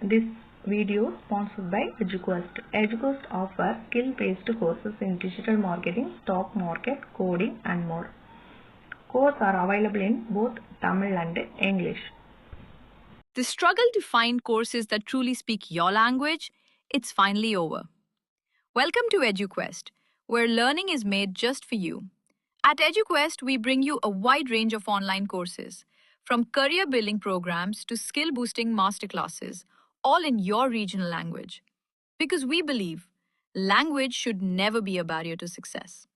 This video sponsored by EduQuest. EduQuest offers skill-based courses in digital marketing, stock market, coding and more. Courses are available in both Tamil and English. The struggle to find courses that truly speak your language, it's finally over. Welcome to EduQuest, where learning is made just for you. At EduQuest, we bring you a wide range of online courses, from career building programs to skill boosting masterclasses, all in your regional language. Because we believe language should never be a barrier to success.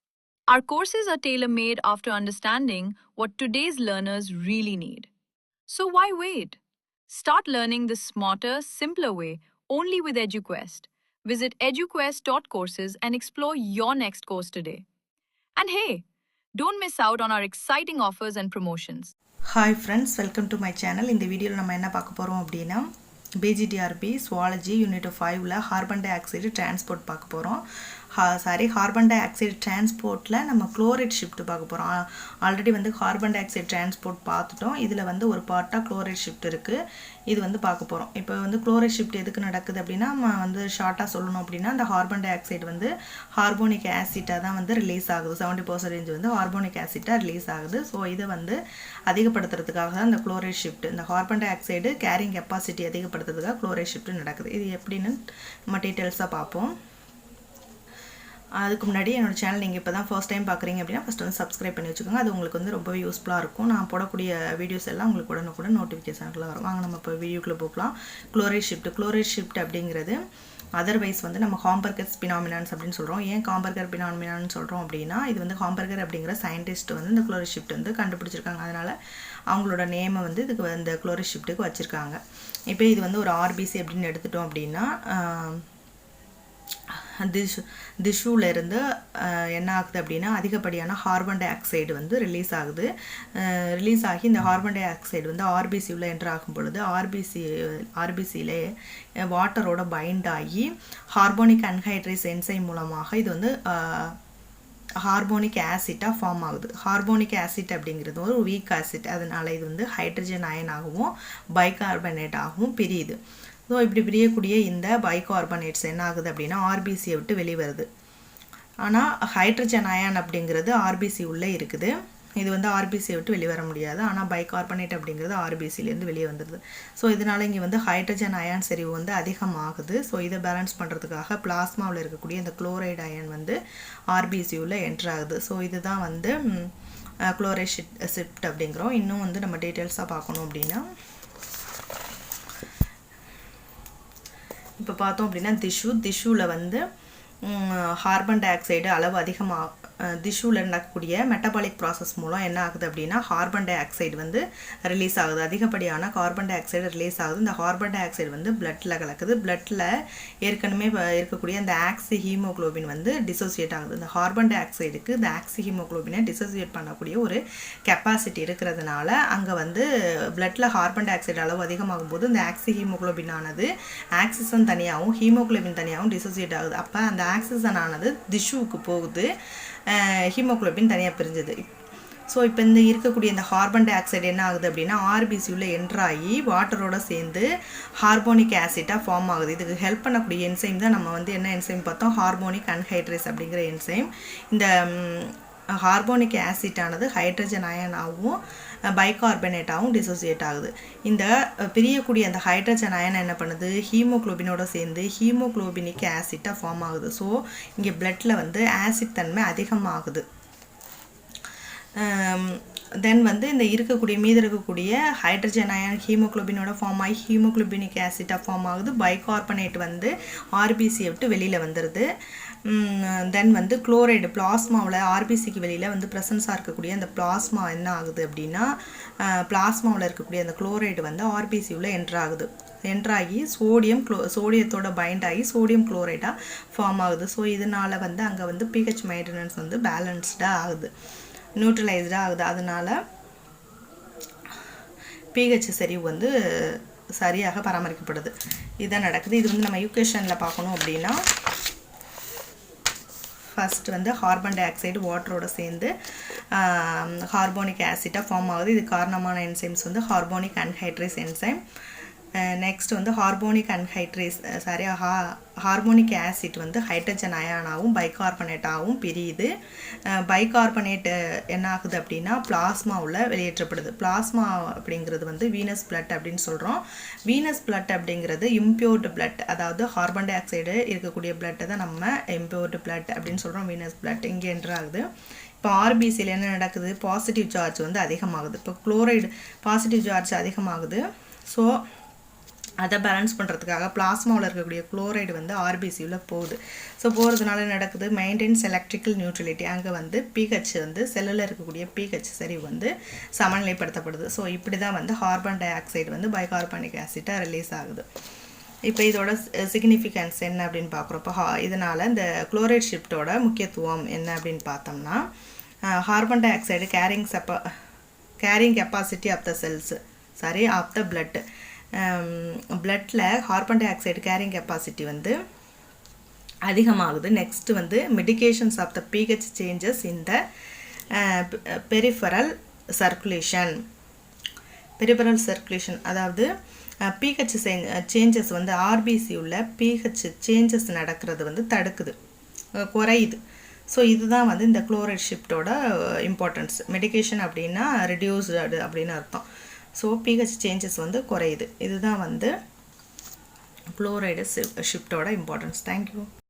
Our courses are tailor made after understanding what today's learners really need. So why wait? Start learning the smarter, simpler way only with EduQuest. Visit eduquest.courses and explore your next course today. And hey, don't miss out on our exciting offers and promotions. Hi friends, welcome to my channel. In the video நம்ம என்ன பார்க்க போறோம் அப்படினா BGTRB Zoology Unit 5ல carbon dioxide transport பார்க்க போறோம். carbon dioxide transportல நம்ம chloride shift பார்க்க போறோம். ஆல்ரெடி வந்து carbon dioxide transport பார்த்துட்டோம். இதுல வந்து ஒரு பார்ட்டா chloride shift இருக்கு. இது வந்து பார்க்க போறோம். இப்போ வந்து chloride shift எதுக்கு நடக்குது அப்படினா நம்ம வந்து ஷார்ட்டா சொல்லணும் அப்படினா அந்த carbon dioxide வந்து கார்போனிக் ஆசிட்டா தான் வந்து ரிலீஸ் ஆகுது. 70% வந்து கார்போனிக் ஆசிட்டா ரிலீஸ் ஆகுது. சோ இத வந்து அதிகப்படுத்துறதுக்காக தான் இந்த chloride shift. இந்த carbon dioxide கேரிங் கெபாசிட்டி அதிகப்படுத்துறதுக்காக chloride shift நடக்குது. இது எப்படின்னு நம்ம டீடைல்ஸா பாப்போம். அதுக்கு முன்னாடி என்னோட சேனல் நீங்க இப்பதான் ஃபர்ஸ்ட் டைம் பார்க்கறீங்க அப்படினா ஃபர்ஸ்ட் வந்து Subscribe பண்ணி வெச்சுக்கோங்க. அது உங்களுக்கு வந்து ரொம்ப யூஸ்ஃபுல்லா இருக்கும். நான் போடக்கூடிய வீடியோஸ் எல்லாம் உங்களுக்கு உடனுக்குடன் நோட்டிஃபிகேஷன்ல வரும். வாங்க நம்ம இப்போ வீடியோக்குள்ள போகலாம். Chloride shift அப்படிங்கிறது otherwise வந்து நம்ம ஹாம்பர்கர்ஸ் பினாமினான்ஸ் அப்படினு சொல்றோம். ஏன் ஹாம்பர்கர் பினாமினான்னு சொல்றோம் அப்படினா இது வந்து ஹாம்பர்கர் அப்படிங்கற சயின்டிஸ்ட் வந்து இந்த chloride shift வந்து கண்டுபிடிச்சிருக்காங்க. அதனால அவங்களோட நேமை வந்து இதுக்கு இந்த chloride shiftக்கு வச்சிருக்காங்க. இப்போ இது வந்து ஒரு RBC அப்படினு எடுத்துட்டோம் அப்படினா திசுல இருந்து என்ன ஆகுது அப்படினா அதிகப்படியான கார்பன் டை ஆக்சைடு வந்து ரிலீஸ் ஆகி இந்த கார்பன் டை ஆக்சைடு வந்து RBC உள்ள என்டர் ஆகும் பொழுது RBCல வாட்டரோட பைண்ட் ஆகி கார்போனிக் அன்ஹைட்ரேஸ் என்சைம் மூலமாக இது வந்து கார்போனிக் ஆசிட்டா ஃபார்ம் ஆகுது. கார்போனிக் ஆசிட் அப்படிங்கிறது ஒரு வீக் ஆசிட். அதனால இது வந்து ஹைட்ரஜன் அயன் ஆகவும் பைகார்பனேட் ஆகவும் பிரியுது. சோ இப்படி பிரியக்கூடிய இந்த பைகார்பனேட்ஸ் என்ன ஆகுது அப்படினா RBC விட்டு வெளிய வருது. ஆனா ஹைட்ரஜன் அயன் அப்படிங்கிறது RBC உள்ள இருக்குது. இது வந்து RBC விட்டு வெளிய வர முடியாது. ஆனா பைகார்பனேட் அப்படிங்கிறது RBC ல இருந்து வெளிய வந்துருது. சோ இதனால இங்க வந்து ஹைட்ரஜன் அயன் செறிவு வந்து அதிகமாகுது. சோ இத பேலன்ஸ் பண்றதுக்காக பிளாஸ்மாவுல இருக்கக்கூடிய இந்த குளோரைடு அயன் வந்து RBC உள்ள என்டர் ஆகுது. சோ இதுதான் வந்து chloride shift அப்படிங்கறோம். இன்னும் வந்து நம்ம டீடைல்ஸா பார்க்கணும் அப்படினா இப்போ பார்த்தோம் அப்படினா திசுல வந்து கார்பன் டை ஆக்சைடு அளவு அதிகமா திசுல நடக்கக்கூடிய மெட்டபாலிக் process மூலம் என்ன ஆகுது அப்படினா கார்பன் டை ஆக்சைடு வந்து ரிலீஸ் ஆகுது. அதிகப்படியான கார்பன் டை ஆக்சைடு ரிலீஸ் ஆகுது. இந்த கார்பன் டை ஆக்சைடு வந்து bloodல கலக்குது. bloodல ஏற்கனவே இருக்கக்கூடிய இந்த ஆக்சி ஹீமோகுளோபின் வந்து டிசோசியேட் ஆகுது. இந்த கார்பன் டை ஆக்சைடுக்கு இந்த ஆக்சி ஹீமோகுளோபினை டிசோசியேட் பண்ணக்கூடிய ஒரு கெபாசிட்டி இருக்குறதுனால அங்க வந்து bloodல கார்பன் டை ஆக்சைடு அளவு அதிகமாகும் போது இந்த ஆக்சி ஹீமோகுளோபின் ஆனது ஆக்சிஜன் தனியாவும் ஹீமோகுளோபின் தனியாவும் டிசோசியேட் ஆகுது. அப்ப அந்த ஆக்சிஜன் ஆனது திசுவுக்கு போகுது. ஹீமோகுளோபின் தனியா பிரிஞ்சது. சோ இப்போ இந்த இருக்கக்கூடிய இந்த கார்பன் டை ஆக்சைடு என்ன ஆகுது அப்படினா RBC உள்ள என்டர் ஆகி வாட்டரோட சேர்ந்து கார்போனிக் ஆசிட்டா ஃபார்ம் ஆகுது. இதுக்கு ஹெல்ப் பண்ணக்கூடிய என்சைம் தான் நம்ம வந்து என்ன என்சைம் பார்த்தோம் கார்போனிக் அன்ஹைட்ரேஸ் அப்படிங்கற என்சைம். இந்த கார்போனிக் ஆசிட் ஆனது ஹைட்ரஜன் அயன் ஆகவும் பைகார்பனேட் ஆகவும் டிசோசியேட் ஆகுது. இந்த பிரியக்கூடிய அந்த ஹைட்ரஜன் அயன் என்ன பண்ணுது ஹீமோகுளோபினோட சேர்ந்து ஹீமோகுளோபினிக் ஆசிட்டா ஃபார்ம் ஆகுது. சோ இங்க bloodல வந்து ஆசிட் தன்மை அதிகமாகுது. தென் வந்து இந்த மீதி இருக்கக்கூடிய ஹைட்ரஜன் அயன் ஹீமோகுளோபினோட ஃபார்ம் ஆகி ஹீமோகுளோபினிக் ஆசிட்டா ஃபார்ம் ஆகுது. பைகார்பனேட் வந்து RBC விட்டு வெளியில வந்துருது. தென் வந்து குளோரைடு பிளாஸ்மாவுல RBCக்கு வெளியில வந்து பிரசன்ஸா இருக்கக்கூடிய அந்த பிளாஸ்மா என்ன ஆகுது அப்படினா பிளாஸ்மாவுல இருக்கக்கூடிய அந்த குளோரைடு வந்து RBC உள்ள என்டர் ஆகுது. என்டர் ஆகி சோடியத்தோட பைண்ட் ஆகி சோடியம் குளோரைடா ஃபார்ம் ஆகுது. சோ இதனால வந்து அங்க வந்து pH மெயின்டனன்ஸ் வந்து பேலன்ஸ்டா ஆகுது. நியூட்ரலைஸ்டா ஆகுது. அதனால pH செறிவு வந்து சரியாக பராமரிக்கப்படுது. இதான் நடக்குது. இது வந்து நம்ம ஈக்குவேஷன்ல பார்க்கணும் அப்படினா ஃபர்ஸ்ட் வந்து கார்பன் டை ஆக்சைடு வாட்டரோட சேர்ந்து கார்போனிக் ஆசிட்டா ஃபார்ம் ஆகுது. இது காரணமான என்சைம்ஸ் வந்து கார்போனிக் அன்ஹைட்ரேஸ் என்சைம். நெக்ஸ்ட் வந்து ஹார்மோனிக் அன்ஹைட்ரேஸ் ஹார்மோனிக் ஆசிட் வந்து ஹைட்ரஜன் அயானாகவும் பைகார்பனேட்டாகவும் பிரியுது. பைகார்பனேட் என்ன ஆகுது அப்படின்னா பிளாஸ்மாவில் வெளியேற்றப்படுது. பிளாஸ்மா அப்படிங்கிறது வந்து வீனஸ் பிளட் அப்படின்னு சொல்கிறோம். வீனஸ் பிளட் அப்படிங்கிறது இம்பியூர்டு பிளட், அதாவது கார்பன் டை ஆக்சைடு இருக்கக்கூடிய பிளட்டை தான் நம்ம இம்பியூர்டு பிளட் அப்படின்னு சொல்கிறோம். வீனஸ் பிளட் இங்கே என்ட்ரு ஆகுது. இப்போ ஆர்பிசியில் என்ன நடக்குது, பாசிட்டிவ் சார்ஜ் வந்து அதிகமாகுது. இப்போ குளோரைடு பாசிட்டிவ் சார்ஜ் அதிகமாகுது. ஸோ அதை பேலன்ஸ் பண்ணுறதுக்காக பிளாஸ்மாவில் இருக்கக்கூடிய குளோரைடு வந்து ஆர்பிசியில் போகுது. ஸோ போகிறதுனால நடக்குது மெயின்டைன்ஸ் எலக்ட்ரிக்கல் நியூட்ரலிட்டி. அங்கே வந்து பிஹெச் வந்து செல்லில் இருக்கக்கூடிய பிஹெச் சரிவு வந்து சமநிலைப்படுத்தப்படுது. ஸோ இப்படி தான் வந்து கார்பன் டை ஆக்சைடு வந்து பைகார்பனிக் ஆசிட்டாக ரிலீஸ் ஆகுது. இப்போ இதோட சிக்னிஃபிகன்ஸ் என்ன அப்படின்னு பார்க்குறப்போ இதனால் இந்த குளோரைட் ஷிஃப்டோட முக்கியத்துவம் என்ன அப்படின்னு பார்த்தோம்னா, carbon dioxide carrying capacity of the cells of the blood. பிளட்டில் carbon dioxide carrying capacity வந்து அதிகமாகுது. நெக்ஸ்ட்டு வந்து medications of the pH changes in the peripheral circulation. அதாவது பிஹெச் சேஞ்சஸ் வந்து ஆர்பிசி உள்ள பிஹெச் சேஞ்சஸ் நடக்கிறது வந்து தடுக்குது, குறையுது. ஸோ இதுதான் வந்து இந்த குளோரைட் ஷிஃப்டோட இம்பார்ட்டன்ஸ். மெடிகேஷன் அப்படின்னா ரெடியூஸ்டு அப்படின்னு அர்த்தம். ஸோ பிஹெச் சேஞ்சஸ் வந்து குறையுது. இதுதான் வந்து குளோரைடு ஷிஃப்டோட இம்பார்ட்டன்ஸ். தேங்க்யூ.